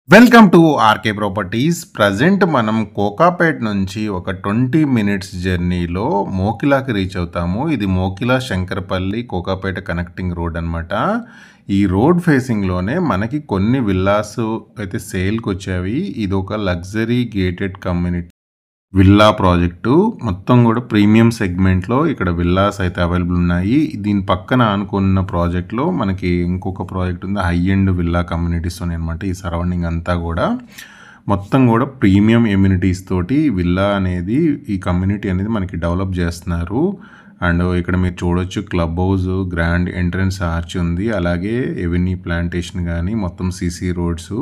Welcome to RK properties. Present మనం కోకాపేట్ నుంచి ఒక 20 మినిట్స్ జర్నీలో మోకిలాకి రీచ్ అవుతాము. ఇది మోకిలా శంకరపల్లి కోకాపేట కనెక్టింగ్ రోడ్ అనమాట. ఈ రోడ్ ఫేసింగ్లోనే మనకి కొన్ని విల్లాస్ అయితే సేల్కి వచ్చాయి. ఇది ఒక luxury gated community villa project. మొత్తం కూడా ప్రీమియం సెగ్మెంట్లో ఇక్కడ విల్లాస్ అయితే అవైలబుల్ ఉన్నాయి. దీని పక్కన ఆనుకున్న ప్రాజెక్ట్లో మనకి ఇంకొక ప్రాజెక్ట్ ఉంది, హై ఎండ్ విల్లా కమ్యూనిటీస్ అనమాట. ఈ సరౌండింగ్ అంతా కూడా మొత్తం కూడా ప్రీమియం ఎమ్యూనిటీస్ తోటి విల్లా అనేది, ఈ కమ్యూనిటీ అనేది మనకి డెవలప్ చేస్తున్నారు. అండ్ ఇక్కడ మీరు చూడొచ్చు club house, grand entrance arch ఉంది, అలాగే ఎవెన్యూ ప్లాంటేషన్ కానీ మొత్తం CC roads,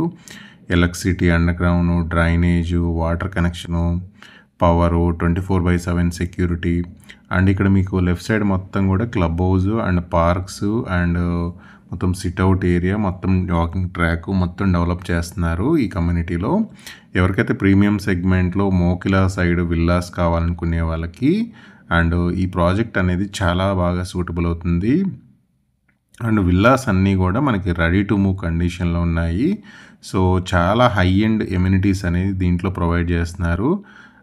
electricity, under ground drainage, water connection, power, 24/7 security. And ఇక్కడ మీకు లెఫ్ట్ సైడ్ మొత్తం కూడా club house and parks and మొత్తం సిట్అవుట్ ఏరియా, మొత్తం వాకింగ్ ట్రాక్ మొత్తం డెవలప్ చేస్తున్నారు ఈ కమ్యూనిటీలో. ఎవరికైతే ప్రీమియం సెగ్మెంట్లో మోకిలా సైడ్ విల్లాస్ కావాలనుకునే వాళ్ళకి అండ్ ఈ ప్రాజెక్ట్ అనేది చాలా బాగా సూటబుల్ అవుతుంది. అండ్ విల్లాస్ అన్నీ కూడా మనకి రెడీ టు మూవ్ కండిషన్లో ఉన్నాయి. సో చాలా హై ఎండ్ ఎమ్యూనిటీస్ అనేది దీంట్లో ప్రొవైడ్ చేస్తున్నారు.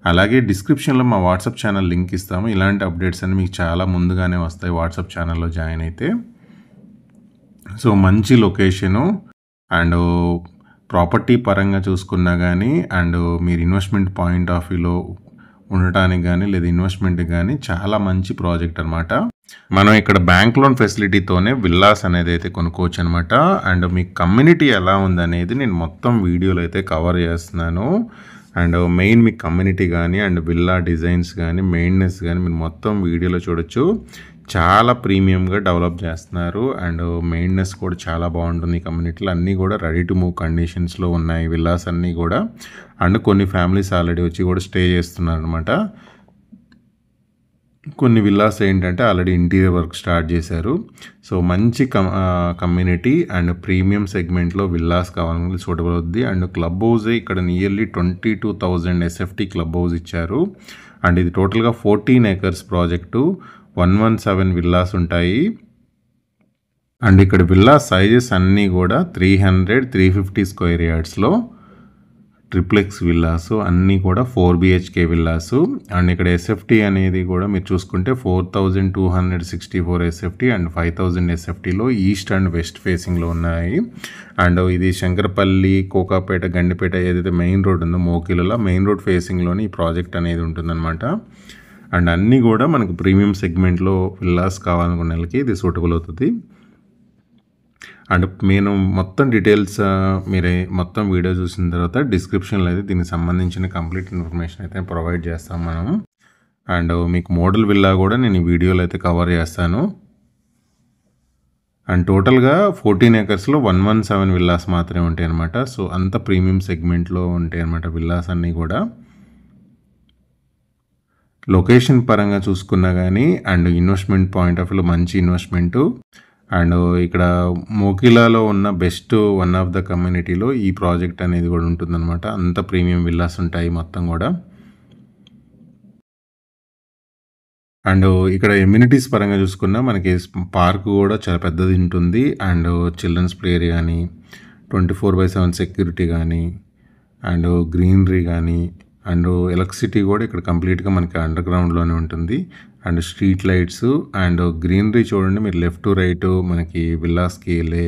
అలాగే డిస్క్రిప్షన్లో మా వాట్సాప్ ఛానల్ లింక్ ఇస్తాము. ఇలాంటి అప్డేట్స్ అన్ని మీకు చాలా ముందుగానే వస్తాయి వాట్సాప్ ఛానల్లో జాయిన్ అయితే. సో మంచి లొకేషను అండ్ ప్రాపర్టీ పరంగా చూసుకున్నా కానీ అండ్ మీరు ఇన్వెస్ట్మెంట్ పాయింట్ ఆఫ్ వ్యూలో ఉండటానికి కానీ లేదా ఇన్వెస్ట్మెంట్కి కానీ చాలా మంచి ప్రాజెక్ట్ అనమాట. మనం ఇక్కడ బ్యాంక్ లోన్ ఫెసిలిటీతోనే విల్లాస్ అనేది అయితే కొనుక్కోవచ్చు అనమాట. అండ్ మీ కమ్యూనిటీ ఎలా ఉందనేది నేను మొత్తం వీడియోలో అయితే కవర్ చేస్తున్నాను. అండ్ మెయిన్ మీ కమ్యూనిటీ కానీ అండ్ విల్లా డిజైన్స్ కానీ మెయిన్నెస్ కానీ మీరు మొత్తం వీడియోలో చూడొచ్చు. చాలా ప్రీమియంగా డెవలప్ చేస్తున్నారు అండ్ మెయిన్నెస్ కూడా చాలా బాగుంటుంది. ఈ కమ్యూనిటీలో అన్నీ కూడా రెడీ టు మూవ్ కండిషన్స్లో ఉన్నాయి విల్లాస్ అన్నీ కూడా. అండ్ కొన్ని ఫ్యామిలీస్ ఆల్రెడీ వచ్చి కూడా స్టే చేస్తున్నారు అనమాట. కొన్ని విల్లాస్ ఏంటంటే ఆల్రెడీ ఇంటీరియర్ వర్క్ స్టార్ట్ చేశారు. సో మంచి కమ్యూనిటీ అండ్ ప్రీమియం సెగ్మెంట్లో విల్లాస్ కావాలని సూటబుల్ అవుద్ది. అండ్ క్లబ్ హౌస్ ఇక్కడ నియర్లీ 22,000 SFT క్లబ్ హౌస్ ఇచ్చారు. అండ్ ఇది టోటల్గా 14 acres ప్రాజెక్టు, 117 విల్లాస్ ఉంటాయి. అండ్ ఇక్కడ విల్లా సైజెస్ అన్నీ కూడా 300-350 స్క్వేర్ యార్డ్స్లో ట్రిప్లెక్స్ విల్లాసు, అన్నీ కూడా 4 BHK విల్లాసు. అండ్ ఇక్కడ SFT అనేది కూడా మీరు చూసుకుంటే 4,264 SFT అండ్ 5,000 SFTలో ఈస్ట్ అండ్ వెస్ట్ ఫేసింగ్లో ఉన్నాయి. అండ్ ఇది శంకరపల్లి, కోకాపేట, గండిపేట ఏదైతే మెయిన్ రోడ్ ఉందో మోకిలలో మెయిన్ రోడ్ ఫేసింగ్లోని ఈ ప్రాజెక్ట్ అనేది ఉంటుందన్నమాట. అండ్ అన్నీ కూడా మనకు ప్రీమియం సెగ్మెంట్లో విల్లాస్ కావాలనుకున్న వాళ్ళకి ఇది సూటబుల్ అవుతుంది. అండ్ నేను మొత్తం డీటెయిల్స్ మీరే మొత్తం వీడియో చూసిన తర్వాత డిస్క్రిప్షన్లో అయితే దీనికి సంబంధించిన కంప్లీట్ ఇన్ఫర్మేషన్ అయితే ప్రొవైడ్ చేస్తాం మనం. అండ్ మీకు మోడల్ విల్లా కూడా నేను ఈ వీడియోలో అయితే కవర్ చేస్తాను. అండ్ టోటల్గా 14 acresలో 117 విల్లాస్ మాత్రమే ఉంటాయి అనమాట. సో అంత ప్రీమియం సెగ్మెంట్లో ఉంటాయి అనమాట విల్లాస్ అన్నీ కూడా. లొకేషన్ పరంగా చూసుకున్నా కానీ అండ్ ఇన్వెస్ట్మెంట్ పాయింట్ ఆఫ్ వ్యూలో మంచి ఇన్వెస్ట్మెంటు. అండ్ ఇక్కడ మోకిలాలో ఉన్న బెస్ట్ వన్ ఆఫ్ ద కమ్యూనిటీలో ఈ ప్రాజెక్ట్ అనేది కూడా ఉంటుందన్నమాట. అంత ప్రీమియం విల్లాస్ ఉంటాయి మొత్తం కూడా. అండ్ ఇక్కడ ఎమ్యూనిటీస్ పరంగా చూసుకున్నా మనకి పార్క్ కూడా చాలా పెద్దది ఉంటుంది. అండ్ చిల్డ్రన్స్ ప్లే ఏరియా కానీ 24/7 సెక్యూరిటీ కానీ అండ్ గ్రీనరీ కానీ అండ్ ఎలక్ట్రిసిటీ కూడా ఇక్కడ కంప్లీట్గా మనకి అండర్ గ్రౌండ్లోనే ఉంటుంది. And street lights and greenery చూడండి మీరు లెఫ్ట్ టు రైట్ మనకి విల్లాస్కి వెళ్ళే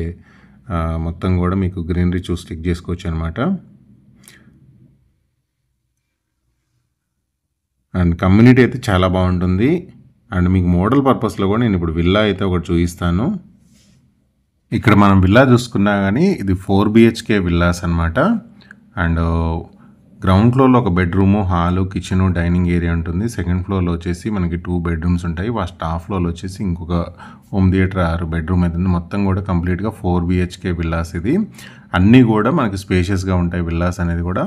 మొత్తం కూడా మీకు గ్రీనరీ చూసి క్లిక్ చేసుకోవచ్చు అనమాట. అండ్ కమ్యూనిటీ అయితే చాలా బాగుంటుంది. అండ్ మీకు మోడల్ పర్పస్లో కూడా నేను ఇప్పుడు విల్లా అయితే ఒకటి చూపిస్తాను. ఇక్కడ మనం విల్లా చూసుకున్నా కానీ ఇది 4 BHK విల్లాస్ అనమాట. అండ్ గ్రౌండ్ ఫ్లోర్లో ఒక bedroom, hall, kitchen, dining area ఉంటుంది. సెకండ్ ఫ్లోర్లో వచ్చేసి మనకి 2 bedrooms ఉంటాయి. టాప్ ఫ్లోర్లో వచ్చేసి ఇంకొక హోమ్ థియేటర్ 6 bedroom అవుతుంది. మొత్తం కూడా కంప్లీట్గా 4 BHK విల్లాస్. ఇది అన్నీ కూడా మనకి స్పేషియస్గా ఉంటాయి విల్లాస్ అనేది కూడా.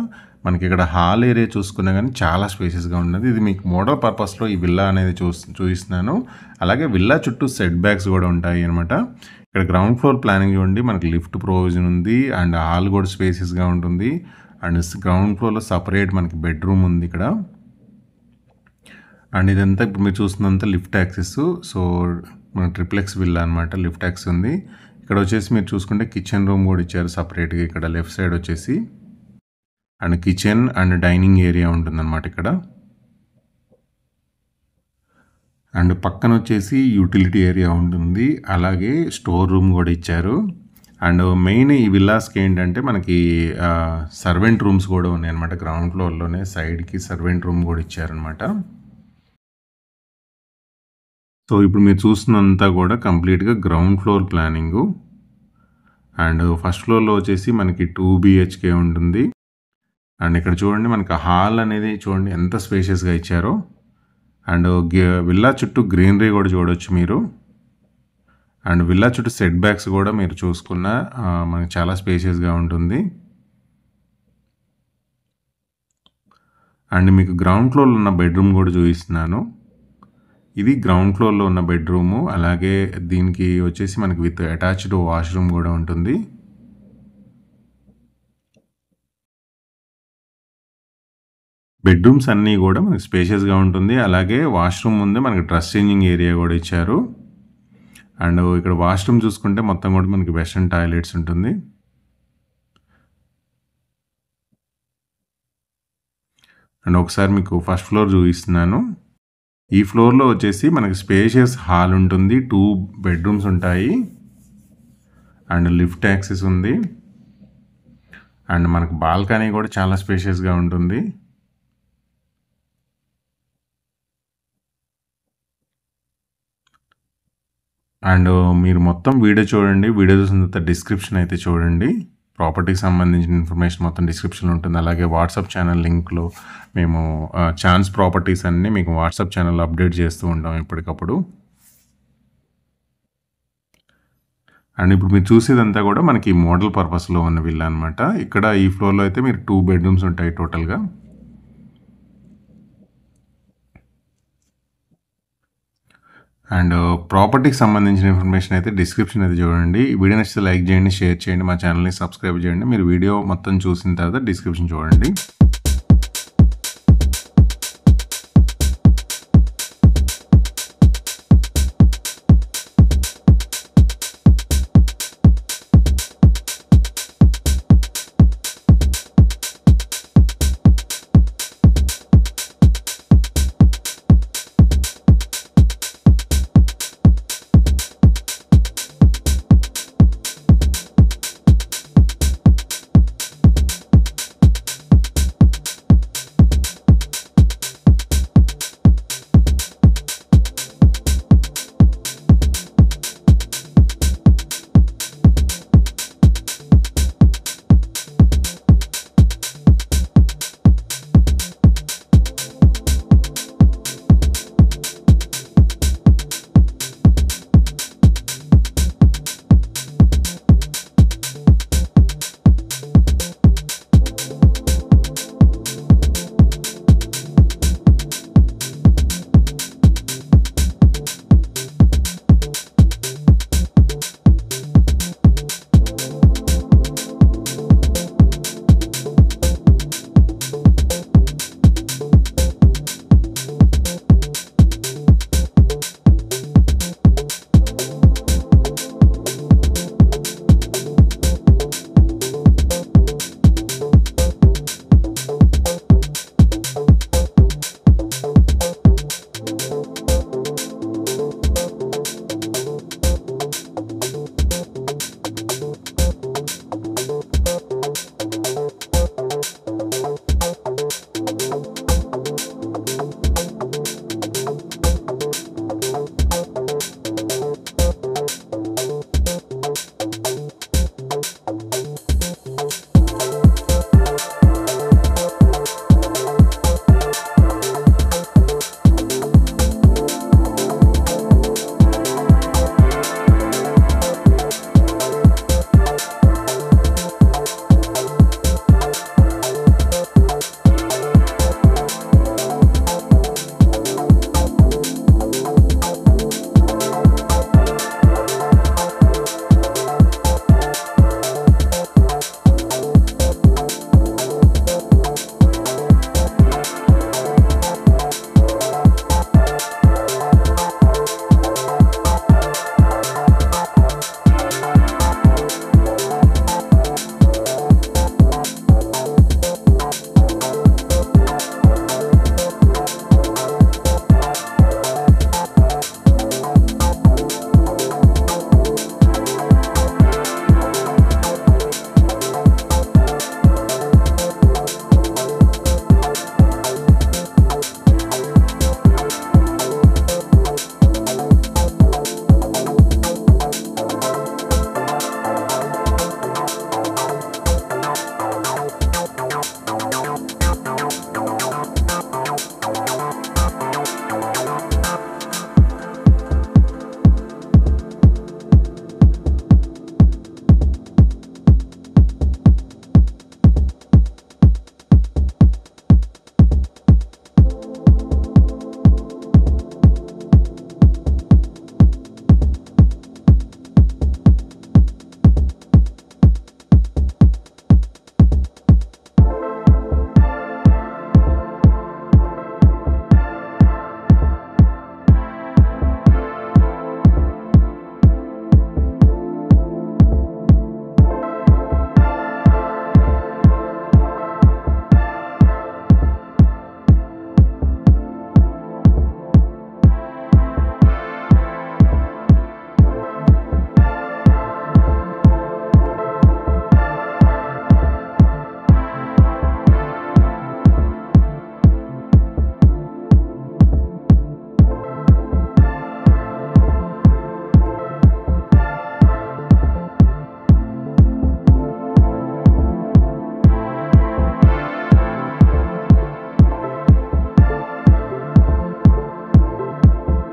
మనకి ఇక్కడ హాల్ ఏరియా చూసుకున్నా కానీ చాలా స్పేషియస్గా ఉంటుంది. ఇది మీకు మోడల్ పర్పస్లో ఈ విల్లా అనేది చూపిస్తున్నాను. అలాగే విల్లా చుట్టూ సెట్ బ్యాక్స్ కూడా ఉంటాయి అనమాట. ఇక్కడ గ్రౌండ్ ఫ్లోర్ ప్లానింగ్ చూడండి, మనకి లిఫ్ట్ ప్రొవిజన్ ఉంది అండ్ హాల్ కూడా స్పేషియస్గా ఉంటుంది. అండ్ గ్రౌండ్ ఫ్లోర్లో సపరేట్ మనకి బెడ్రూమ్ ఉంది ఇక్కడ. అండ్ ఇదంతా ఇప్పుడు మీరు చూస్తున్నంత లిఫ్ట్ యాక్సెస్. సో మన ట్రిప్లెక్స్ విల్లా అనమాట, లిఫ్ట్ యాక్సెస్ ఉంది. ఇక్కడ వచ్చేసి మీరు చూసుకుంటే కిచెన్ రూమ్ కూడా ఇచ్చారు సపరేట్గా. ఇక్కడ లెఫ్ట్ సైడ్ వచ్చేసి and kitchen and dining area ఉంటుందన్నమాట ఇక్కడ. అండ్ పక్కన వచ్చేసి యూటిలిటీ ఏరియా ఉంటుంది, అలాగే స్టోర్ రూమ్ కూడా ఇచ్చారు. అండ్ మెయిన్ ఈ విల్లాస్కి ఏంటంటే మనకి సర్వెంట్ రూమ్స్ కూడా ఉన్నాయన్నమాట. గ్రౌండ్ ఫ్లోర్లోనే సైడ్కి సర్వెంట్ రూమ్ కూడా ఇచ్చారనమాట. సో ఇప్పుడు మీరు చూస్తున్నంతా కూడా కంప్లీట్గా ground floor planning. And first ఫ్లోర్లో వచ్చేసి మనకి 2 BHK ఉంటుంది. అండ్ ఇక్కడ చూడండి మనకి హాల్ అనేది చూడండి ఎంత స్పేషియస్గా ఇచ్చారో. అండ్ విల్లా చుట్టూ గ్రీనరీ కూడా చూడవచ్చు మీరు. అండ్ విల్లా చుట్టూ సెట్ బ్యాక్స్ కూడా మీరు చూసుకున్న మనకి చాలా స్పేషియస్గా ఉంటుంది. అండ్ మీకు గ్రౌండ్ ఫ్లోర్లో ఉన్న బెడ్రూమ్ కూడా చూపిస్తున్నాను. ఇది గ్రౌండ్ ఫ్లోర్లో ఉన్న బెడ్రూము. అలాగే దీనికి వచ్చేసి మనకి విత్ అటాచ్డ్ వాష్రూమ్ కూడా ఉంటుంది. బెడ్రూమ్స్ అన్నీ కూడా మనకి స్పేషియస్గా ఉంటుంది. అలాగే వాష్రూమ్ ముందే మనకి డ్రెస్ చేంజింగ్ ఏరియా కూడా ఇచ్చారు. అండ్ ఇక్కడ వాష్రూమ్ చూసుకుంటే మొత్తం కూడా మనకి వెస్టర్న్ టాయిలెట్స్ ఉంటుంది. అండ్ ఒకసారి మీకు ఫస్ట్ ఫ్లోర్ చూపిస్తున్నాను. ఈ ఫ్లోర్లో వచ్చేసి మనకి స్పేషియస్ హాల్ ఉంటుంది, 2 బెడ్రూమ్స్ ఉంటాయి, అండ్ లిఫ్ట్ యాక్సెస్ ఉంది. అండ్ మనకు బాల్కనీ కూడా చాలా స్పేషియస్గా ఉంటుంది. అండ్ మీరు మొత్తం వీడియో చూడండి. వీడియో చూసిన తర్వాత డిస్క్రిప్షన్ అయితే చూడండి. ప్రాపర్టీకి సంబంధించిన ఇన్ఫర్మేషన్ మొత్తం డిస్క్రిప్షన్లో ఉంటుంది. అలాగే వాట్సాప్ ఛానల్ లింక్లో మేము ఛాన్స్ ప్రాపర్టీస్ అన్నీ మీకు వాట్సాప్ ఛానల్లో అప్డేట్ చేస్తూ ఉంటాం ఎప్పటికప్పుడు. అండ్ ఇప్పుడు మీరు చూసేదంతా కూడా మనకి మోడల్ పర్పస్లో ఉన్న విల్లా అనమాట. ఇక్కడ ఈ ఫ్లోర్లో అయితే మీరు 2 బెడ్రూమ్స్ ఉంటాయి టోటల్గా. అండ్ ప్రాపర్టీకి సంబంధించిన ఇన్ఫర్మేషన్ అయితే డిస్క్రిప్షన్ అయితే చూడండి. వీడియో నచ్చితే లైక్ చేయండి, షేర్ చేయండి, మా ఛానల్ని సబ్స్క్రైబ్ చేయండి. మీరు వీడియో మొత్తం చూసిన తర్వాత డిస్క్రిప్షన్ చూడండి.